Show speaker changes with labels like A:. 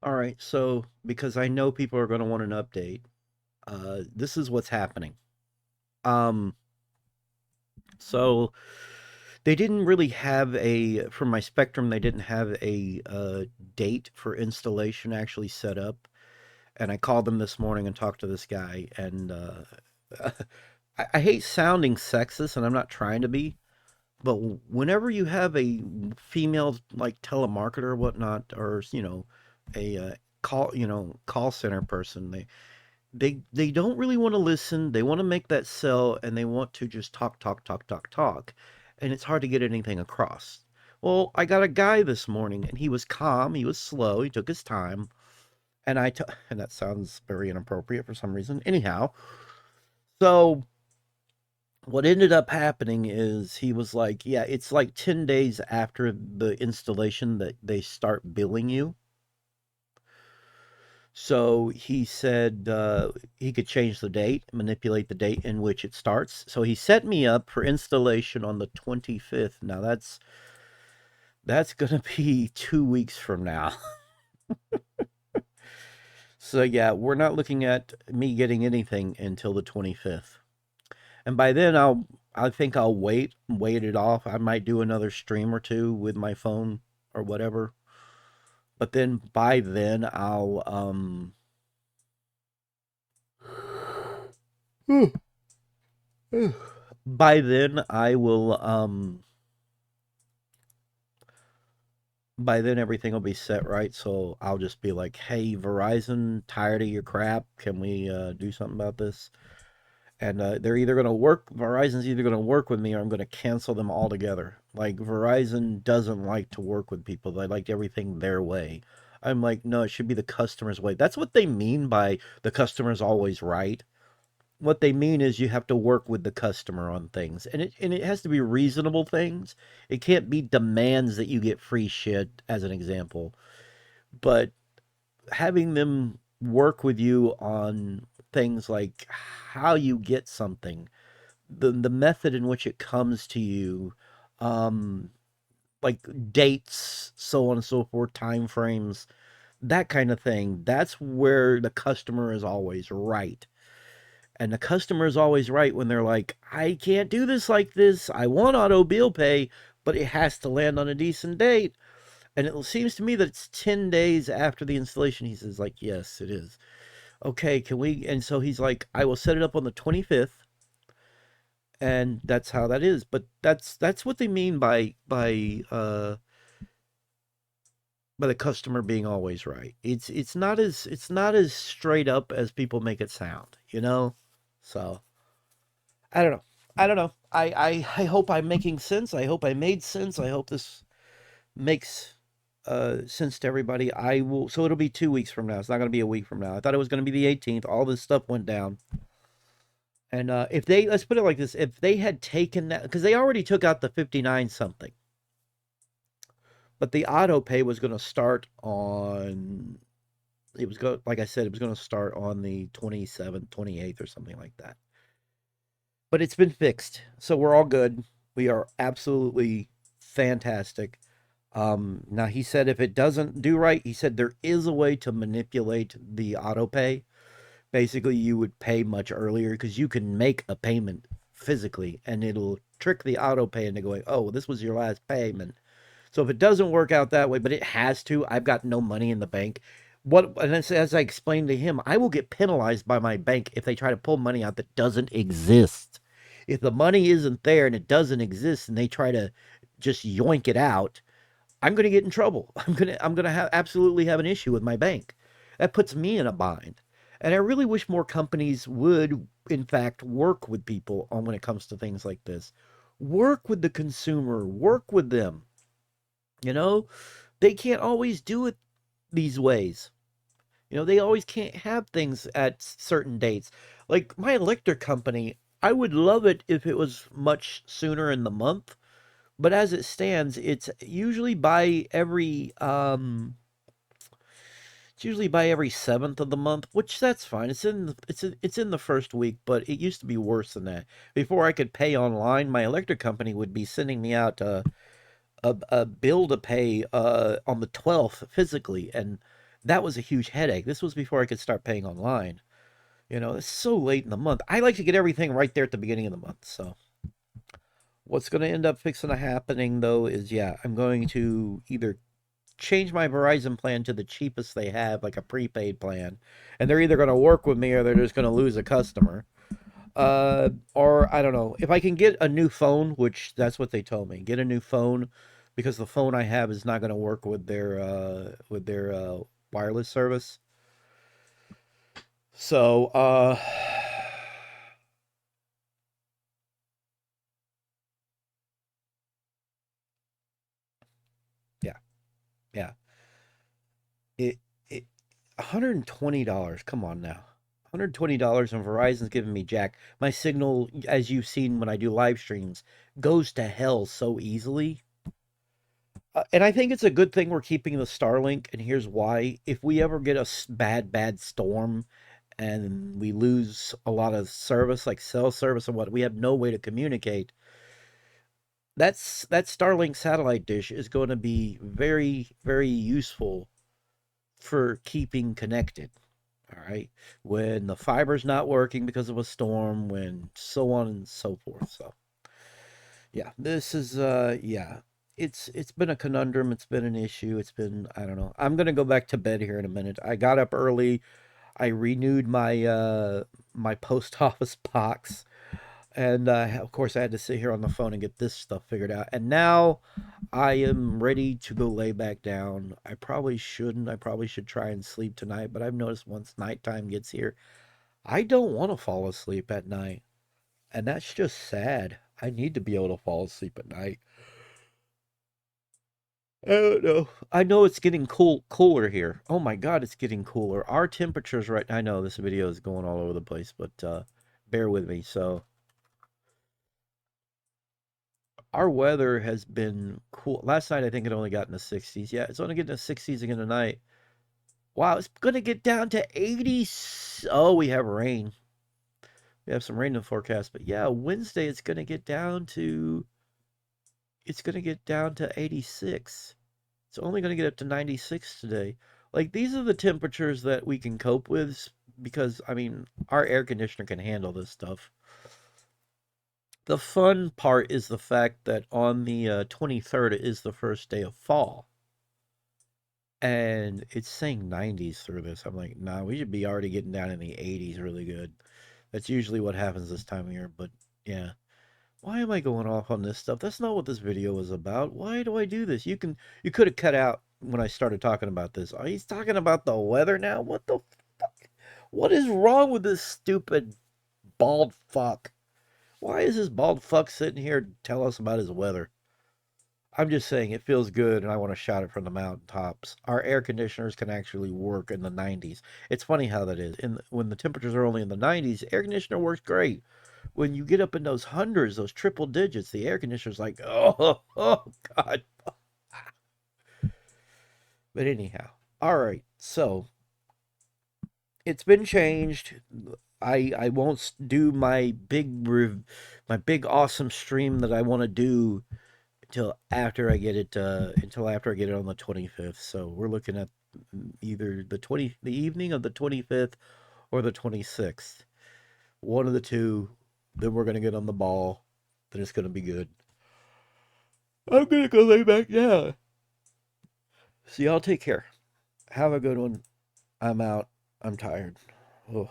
A: All right, so because I know people are going to want an update, this is what's happening. Um, so they didn't really have from my Spectrum, they didn't have a date for installation actually set up. And I called them this morning and talked to this guy, and I hate sounding sexist, and I'm not trying to be, but whenever you have a female like telemarketer or whatnot, or a call center person, they don't really want to listen. They want to make that sell, and they want to just talk, talk, talk, talk, talk, and it's hard to get anything across. Well, I got a guy this morning, and he was calm. He was slow. He took his time, and that sounds very inappropriate for some reason. Anyhow, so what ended up happening is he was like, "Yeah, it's like 10 days after the installation that they start billing you." So he said he could change the date, manipulate the date in which it starts. So he set me up for installation on the 25th. Now that's going to be 2 weeks from now. So yeah, we're not looking at me getting anything until the 25th. And by then I think I'll wait it off. I might do another stream or two with my phone or whatever. But then by then by then I will by then everything will be set right, so I'll just be like, "Hey, Verizon, tired of your crap. Can we do something about this?" And they're either going to work, Verizon's either going to work with me or I'm going to cancel them altogether. Like, Verizon doesn't like to work with people, they like everything their way. I'm like, no, it should be the customer's way. That's what they mean by the customer's always right. What they mean is you have to work with the customer on things, and it has to be reasonable things. It can't be demands that you get free shit, as an example. But having them work with you on things like how you get something, the method in which it comes to you, um, like dates, so on and so forth, time frames, that kind of thing. That's where the customer is always right. And the customer is always right when they're like, I can't do this like this. I want auto bill pay, but it has to land on a decent date. And it seems to me that it's 10 days after the installation. He says, like, yes, it is. Okay, can we? And so he's like, I will set it up on the 25th. And that's how that is. But that's what they mean by the customer being always right. It's not as straight up as people make it sound, you know? So I don't know. I don't know. I hope I'm making sense. I hope I made sense. I hope this makes sense to everybody. I will. So it'll be 2 weeks from now. It's not going to be a week from now. I thought it was going to be the 18th. All this stuff went down. And if they, let's put it like this, if they had taken that, because they already took out the 59 something, but the auto pay was going to start on, it was going, like I said, it was going to start on the 27th, 28th, or something like that. But it's been fixed, so we're all good. We are absolutely fantastic. Now he said if it doesn't do right, he said there is a way to manipulate the auto pay. Basically, you would pay much earlier because you can make a payment physically, and it'll trick the auto pay into going, "Oh, well, this was your last payment." So if it doesn't work out that way, but it has to, I've got no money in the bank. What, and as I explained to him, I will get penalized by my bank if they try to pull money out that doesn't exist. If the money isn't there and it doesn't exist, and they try to just yoink it out, I'm going to get in trouble. I'm going to have absolutely have an issue with my bank. That puts me in a bind. And I really wish more companies would, in fact, work with people on when it comes to things like this. Work with the consumer, work with them. You know, they can't always do it these ways. They always can't have things at certain dates. Like my electric company, I would love it if it was much sooner in the month, but as it stands, it's usually by every 7th of the month, which that's fine. It's in the first week, but it used to be worse than that. Before I could pay online, my electric company would be sending me out a bill to pay on the 12th physically, and That was a huge headache. This was before I could start paying online. You know, it's so late in the month. I like to get everything right there at the beginning of the month. So what's going to end up fixing to happening though is yeah, I'm going to either change my Verizon plan to the cheapest they have, like a prepaid plan, and they're either going to work with me or they're just going to lose a customer. Or I don't know if I can get a new phone, which that's what they told me. Get a new phone because the phone I have is not going to work with their wireless service. So yeah, yeah. It it $120. Come on now. $120 and Verizon's giving me jack. My signal, as you've seen when I do live streams, goes to hell so easily. And I think it's a good thing we're keeping the Starlink, and here's why. If we ever get a bad storm and we lose a lot of service, like cell service and what, we have no way to communicate. That Starlink satellite dish is going to be very, very useful for keeping connected. All right. When the fiber's not working because of a storm, when so on and so forth. So yeah, this is yeah. It's been a conundrum, it's been an issue, it's been I don't know. I'm gonna go back to bed here in a minute. I got up early, I renewed my post office box, and of course I had to sit here on the phone and get this stuff figured out. And now I am ready to go lay back down. I probably shouldn't. I probably should try and sleep tonight, but I've noticed once nighttime gets here, I don't want to fall asleep at night. And that's just sad. I need to be able to fall asleep at night. I don't know. I know it's getting cooler here. Oh my God, it's getting cooler. Our temperatures right I know this video is going all over the place, but bear with me. So our weather has been cool. Last night I think it only got in the 60s. Yeah, it's only getting in the 60s again tonight. Wow, it's gonna get down to 80. Oh, we have rain. We have some rain in the forecast, but yeah, Wednesday it's gonna get down to 86. It's only gonna get up to 96 today. Like these are the temperatures that we can cope with because I mean our air conditioner can handle this stuff. The fun part is the fact that on the 23rd is the first day of fall. And it's saying 90s through this. I'm like, nah, we should be already getting down in the 80s really good. That's usually what happens this time of year, but yeah. Why am I going off on this stuff? That's not what this video was about. Why do I do this? You could have cut out when I started talking about this. Oh, he's talking about the weather now? What the fuck? What is wrong with this stupid bald fuck? Why is this bald fuck sitting here to tell us about his weather? I'm just saying it feels good and I want to shout it from the mountaintops. Our air conditioners can actually work in the 90s. It's funny how that is. When the temperatures are only in the 90s, air conditioner works great. When you get up in those hundreds, those triple digits, the air conditioner's like, oh God. But anyhow, all right. So it's been changed. I won't do my big awesome stream that I want to do until after I get it on the 25th. So we're looking at either the evening of the 25th or the 26th. One of the two. Then we're gonna get on the ball. Then it's gonna be good. I'm gonna go lay back down. So y'all take care. Have a good one. I'm out. I'm tired. Oh.